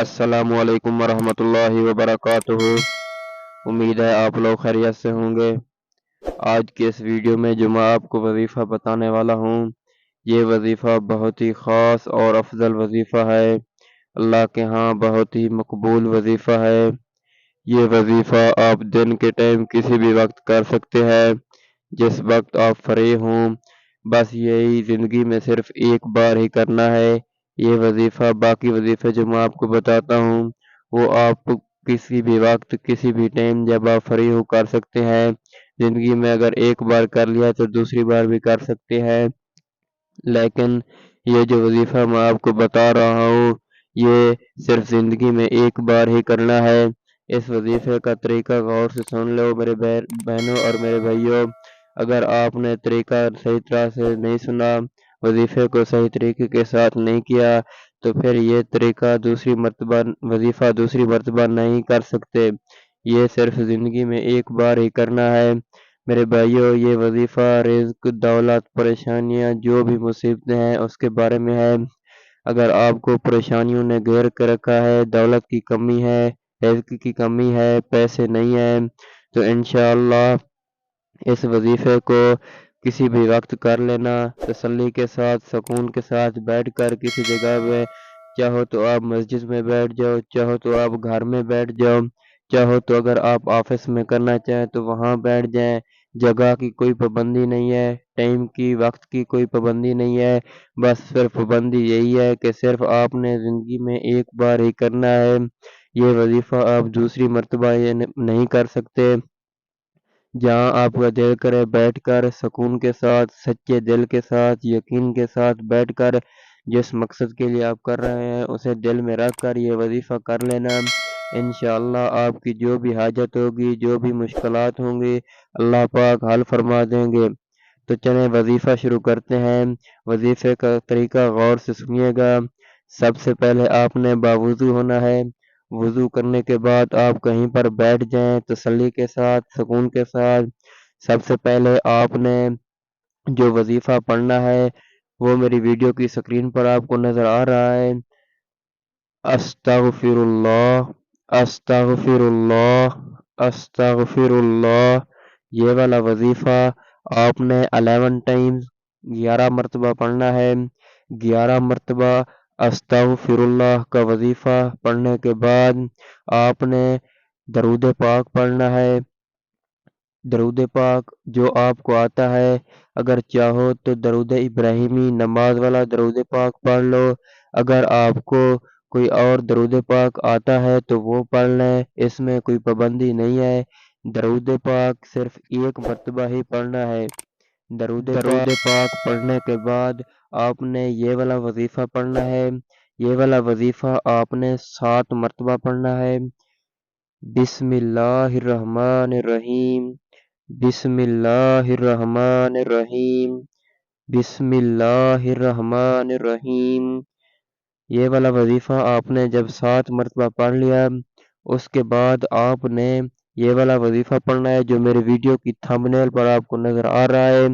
अस्सलामु अलैकुम वरहमतुल्लाहि वबरकातुहू। उम्मीद है आप लोग खैरियत से होंगे। आज के इस वीडियो में जो मैं आपको वजीफ़ा बताने वाला हूँ, ये वजीफ़ा बहुत ही ख़ास और अफजल वजीफ़ा है। अल्लाह के यहाँ बहुत ही मकबूल वजीफ़ा है। ये वजीफ़ा आप दिन के टाइम किसी भी वक्त कर सकते हैं, जिस वक्त आप फ्री हों। बस यही ज़िंदगी में सिर्फ एक बार ही करना है ये वजीफ़ा। बाकी वजीफ़े जो मैं आपको बताता हूँ वो आप किसी भी वक्त किसी भी टाइम जब आप फ्री हो कर सकते हैं। ज़िंदगी में अगर एक बार कर लिया तो दूसरी बार भी कर सकते हैं, लेकिन ये जो वजीफ़ा मैं आपको बता रहा हूँ ये सिर्फ ज़िंदगी में एक बार ही करना है। इस वजीफ़े का तरीका गौर से सुन लो मेरे बहनों और मेरे भाइयों। अगर आपने तरीका सही तरह से नहीं सुना, वजीफ़े को सही तरीके के साथ नहीं किया, तो फिर ये तरीका वजीफ़ा दूसरी मर्तबा नहीं कर सकते। ये सिर्फ ज़िंदगी में एक बार ही करना है मेरे भाइयों। ये वजीफ़ा रिज़्क, दौलत, परेशानियाँ जो भी मुसीबतें हैं उसके बारे में है। अगर आपको परेशानियों ने घेर कर रखा है, दौलत की कमी है, रिज़्क की कमी है, पैसे नहीं हैं, तो इंशाअल्लाह इस वजीफ़े को किसी भी वक्त कर लेना। तसल्ली के साथ, सुकून के साथ बैठकर किसी जगह में, चाहो तो आप मस्जिद में बैठ जाओ, चाहो तो आप घर में बैठ जाओ, चाहो तो अगर आप ऑफिस में करना चाहें तो वहाँ बैठ जाएं। जगह की कोई पाबंदी नहीं है, टाइम की, वक्त की कोई पाबंदी नहीं है। बस सिर्फ पाबंदी यही है कि सिर्फ आपने ज़िंदगी में एक बार ही करना है। ये वजीफ़ा आप दूसरी मर्तबा ये नहीं कर सकते। जहाँ आपका दिल करे बैठकर सुकून के साथ, सच्चे दिल के साथ, यकीन के साथ बैठकर जिस मकसद के लिए आप कर रहे हैं उसे दिल में रख कर ये वजीफ़ा कर लेना। इंशाअल्लाह आपकी जो भी हाजत होगी, जो भी मुश्किलात होंगी, अल्लाह पाक हल फरमा देंगे। तो चलें वजीफ़ा शुरू करते हैं। वजीफ़े का तरीका गौर से सुनिएगा। सबसे पहले आपने बावुज़ू होना है। वुज़ू करने के बाद आप कहीं पर बैठ जाएं तसल्ली के साथ, सुकून के साथ। सबसे पहले आपने जो वजीफ़ा पढ़ना है वो मेरी वीडियो की स्क्रीन पर आपको नज़र आ रहा है। अस्तगफिरुल्लाह, अस्तगफिरुल्लाह, अस्तगफिरुल्लाह। ये वाला वजीफ़ा आपने 11 टाइम्स 11 मरतबा पढ़ना है। 11 मरतबा अस्तगफिरुल्लाह का वजीफ़ा पढ़ने के बाद आपने दरूद पाक पढ़ना है। दरूद पाक जो आपको आता है, अगर चाहो तो दरूद इब्राहिमी नमाज वाला दरूद पाक पढ़ लो। अगर आपको कोई और दरूद पाक आता है तो वो पढ़ लें, इसमें कोई पाबंदी नहीं है। दरूद पाक सिर्फ एक मरतबा ही पढ़ना है। दरूद पाक पढ़ने के बाद आपने ये वाला वजीफ़ा पढ़ना है। ये वाला वजीफ़ा आपने 7 मरतबा पढ़ना है। बिस्मिल्लाहिर्रहमानिर्रहीम, बिस्मिल्लाहिर्रहमानिर्रहीम, बिस्मिल्लाहिर्रहमानिर्रहीम। ये वाला वजीफ़ा आपने जब 7 मरतबा पढ़ लिया, उसके बाद आपने ये वाला वजीफ़ा पढ़ना है जो मेरी वीडियो की थंबनेल पर आपको नज़र आ रहा है।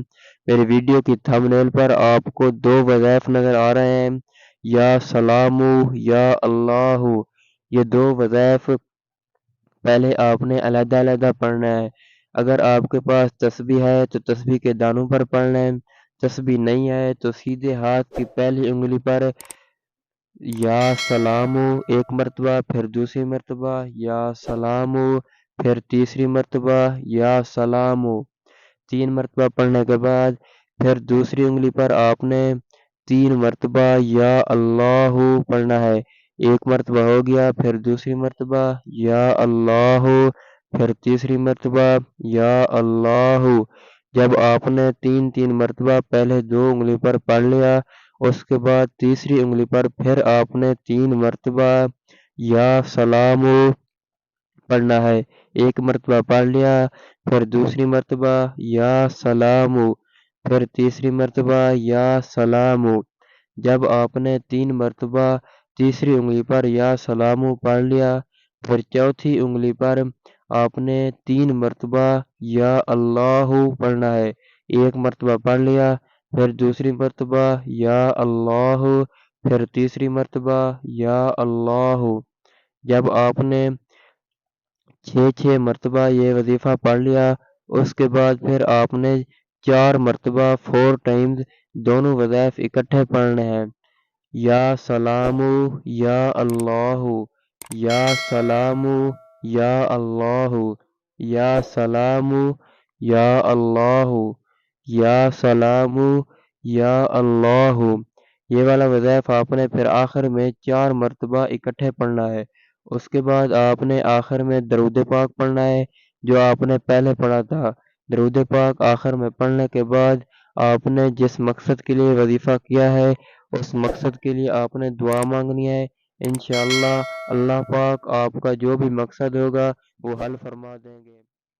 मेरी वीडियो की थंबनेल पर आपको 2 वज़ाइफ नज़र आ रहे हैं, या सलामू या अल्लाहु। ये 2 वज़ाइफ पहले आपने अलग-अलग पढ़ना है। अगर आपके पास तस्बीह है तो तस्बीह के दानों पर पढ़ना है। तस्बीह नहीं है तो सीधे हाथ की पहली उंगली पर या सलामु एक मरतबा, फिर दूसरी मरतबा या सलामु, फिर तीसरी मरतबा या सलामु। 3 मरतबा पढ़ने के बाद फिर दूसरी उंगली पर आपने 3 मरतबा या अल्लाहु पढ़ना है। एक मरतबा हो गया, फिर दूसरी मरतबा या अल्लाहु, फिर तीसरी मरतबा या अल्लाहु। जब आपने 3-3 मरतबा पहले 2 उंगली पर पढ़ लिया, उसके बाद तीसरी उंगली पर फिर आपने 3 मरतबा या सलामु पढ़ना है। एक मरतबा पढ़ लिया, फिर दूसरी मरतबा या सलामु, फिर तीसरी मरतबा या सलामु। जब आपने 3 मरतबा तीसरी उंगली पर या सलामु पढ़ लिया, फिर चौथी उंगली पर आपने 3 मरतबा या अल्लाहु पढ़ना है। एक मरतबा पढ़ लिया, फिर दूसरी मरतबा या अल्लाहु, फिर तीसरी मरतबा या अल्लाहु। جب آپ نے 6 مرتبہ یہ وظیفہ پڑھ لیا، اس کے بعد پھر آپ نے 4 مرتبہ 4 ٹائمز دونوں وظائف اکٹھے پڑھنے ہیں۔ یا سلام یا اللہ، یا سلام یا اللہ، یا سلام یا اللہ، یا سلام یا اللہ۔ یہ والا وظائف آپ نے پھر آخر میں 4 مرتبہ اکٹھے پڑھنا ہے۔ اس کے بعد آپ نے آخر میں درود پاک پڑھنا ہے جو آپ نے پہلے پڑھا تھا۔ درود پاک آخر میں پڑھنے کے بعد آپ نے جس مقصد کے لیے وظیفہ کیا ہے اس مقصد کے لیے آپ نے دعا مانگنی ہے۔ انشاءاللہ اللہ پاک آپ کا جو بھی مقصد ہوگا وہ حل فرما دیں گے۔